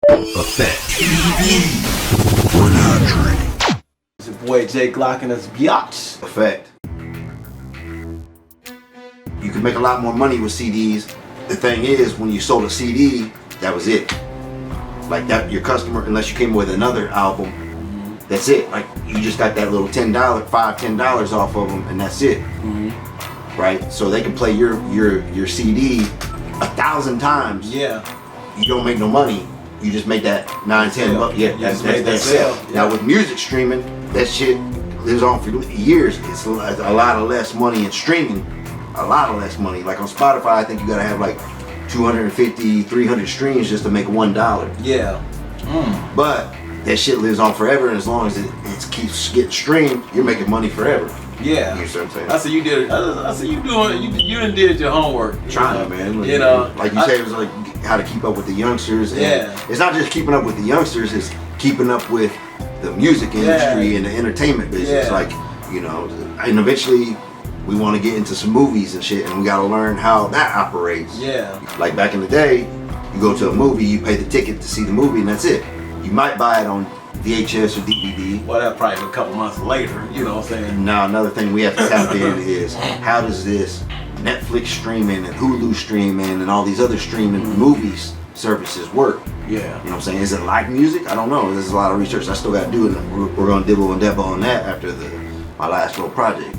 Ephect TV100. It's your boy J-Gloc and it's biatch. Ephect. You can make a lot more money with CDs. The thing is, when you sold a CD, that was it. Like that, your customer, unless you came with another album, that's it. Like you just got that little $10, $10 off of them, and that's it. Right? So they can play your CD 1,000 times. Yeah. You don't make no money. You just make that 9, 10 bucks. Yeah, that's sale. it. Now with music streaming, that shit lives on for years. It's a lot of less money in streaming. A lot of less money. Like on Spotify, I think you gotta have like 250, 300 streams just to make $1. Yeah. But that shit lives on forever, and as long as it keeps getting streamed, you're making money forever. Yeah. You know what I'm saying? I see you did it. I see you doing. You done did your homework. Trying, man. You know, like you said, it was like how to keep up with the youngsters. And yeah. It's not just keeping up with the youngsters; it's keeping up with the music industry and the entertainment business. Yeah. Like, you know, and eventually we want to get into some movies and shit, and we got to learn how that operates. Yeah. Like back in the day, you go to a movie, you pay the ticket to see the movie, and that's it. You might buy it on VHS or DVD. Well, that's probably a couple months later, you know what I'm saying? Now another thing we have to tap in is how does this Netflix streaming and Hulu streaming and all these other streaming movies services work? Yeah. You know what I'm saying? Is it like music? I don't know. There's a lot of research I still got to do, and we're going to dibble and dabble on that after my last little project.